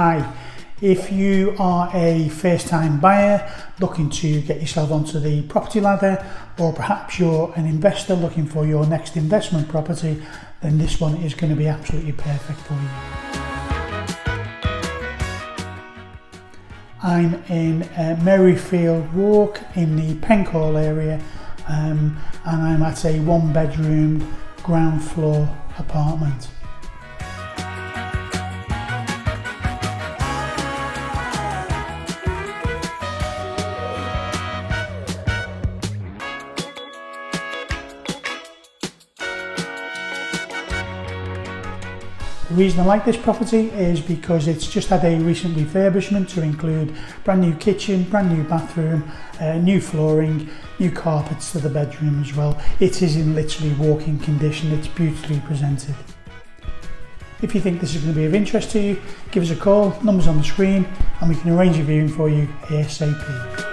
Hi, if you are a first-time buyer looking to get yourself onto the property ladder, or perhaps you're an investor looking for your next investment property, then this one is going to be absolutely perfect for you. I'm in Merrifield Walk in the Penkhull area, and I'm at a one-bedroom ground floor apartment. The reason I like this property is because it's just had a recent refurbishment to include brand new kitchen, brand new bathroom, new flooring, new carpets to the bedroom as well. It is in literally walk-in condition. It's beautifully presented. If you think this is going to be of interest to you, give us a call, numbers on the screen, and we can arrange a viewing for you ASAP.